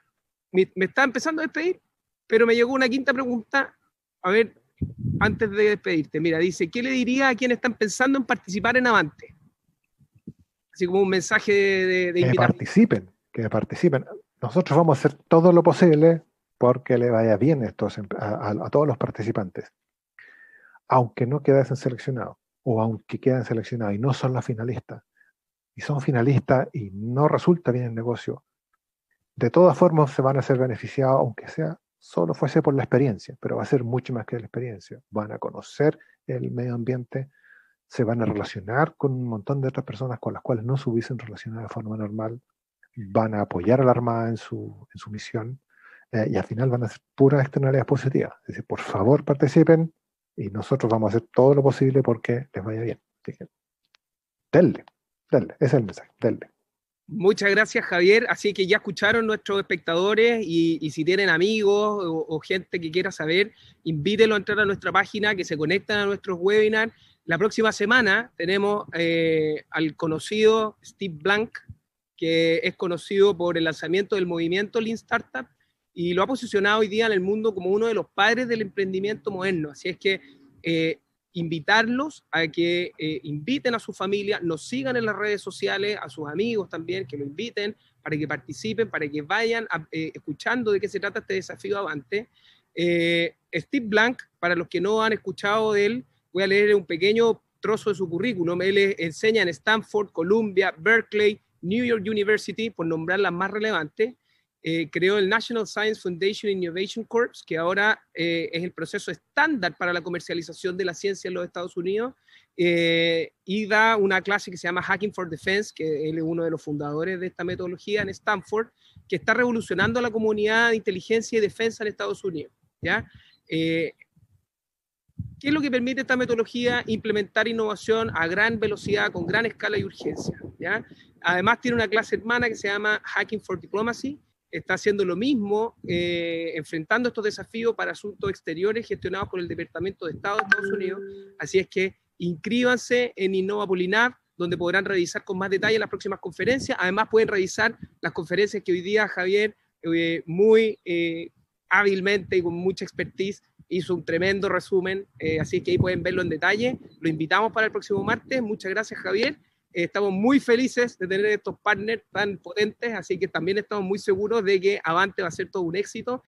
me está empezando a despedir, pero me llegó una quinta pregunta, a ver, antes de despedirte. Mira, dice, ¿qué le diría a quienes están pensando en participar en Avante? Así como un mensaje de invitación. Que participen. Nosotros vamos a hacer todo lo posible porque le vaya bien a todos los participantes. Aunque no queden seleccionados, o aunque queden seleccionados y no son los finalistas, y son finalistas y no resulta bien el negocio, de todas formas se van a ser beneficiados, aunque sea solo fuese por la experiencia, pero va a ser mucho más que la experiencia. Van a conocer el medio ambiente, se van a relacionar con un montón de otras personas con las cuales no se hubiesen relacionado de forma normal, van a apoyar a la Armada en su misión, y al final van a ser puras externalidades positivas. Es decir, por favor participen y nosotros vamos a hacer todo lo posible porque les vaya bien. Así que, denle, ese es el mensaje, denle. Muchas gracias, Javier. Así que ya escucharon nuestros espectadores y si tienen amigos o gente que quiera saber, invítenlo a entrar a nuestra página, que se conecten a nuestros webinars. La próxima semana tenemos al conocido Steve Blank, que es conocido por el lanzamiento del movimiento Lean Startup y lo ha posicionado hoy día en el mundo como uno de los padres del emprendimiento moderno. Así es que invitarlos a que inviten a su familia, nos sigan en las redes sociales, a sus amigos también, que lo inviten para que participen, para que vayan escuchando de qué se trata este desafío Avante. Steve Blank, para los que no han escuchado de él, voy a leer un pequeño trozo de su currículum. Él enseña en Stanford, Columbia, Berkeley, New York University, por nombrar las más relevantes. Creó el National Science Foundation Innovation Corps, que ahora es el proceso estándar para la comercialización de la ciencia en los Estados Unidos, y da una clase que se llama Hacking for Defense, que él es uno de los fundadores de esta metodología en Stanford, que está revolucionando la comunidad de inteligencia y defensa en Estados Unidos, ¿ya? ¿Qué es lo que permite esta metodología? Implementar innovación a gran velocidad, con gran escala y urgencia, ¿ya? Además tiene una clase hermana que se llama Hacking for Diplomacy. Está haciendo lo mismo, enfrentando estos desafíos para asuntos exteriores gestionados por el Departamento de Estado de Estados Unidos. Así es que inscríbanse en Innova Polinab, donde podrán revisar con más detalle las próximas conferencias. Además pueden revisar las conferencias que hoy día Javier muy hábilmente y con mucha expertise hizo un tremendo resumen, así que ahí pueden verlo en detalle. Lo invitamos para el próximo martes. Muchas gracias, Javier. Estamos muy felices de tener estos partners tan potentes, así que también estamos muy seguros de que Avante va a ser todo un éxito.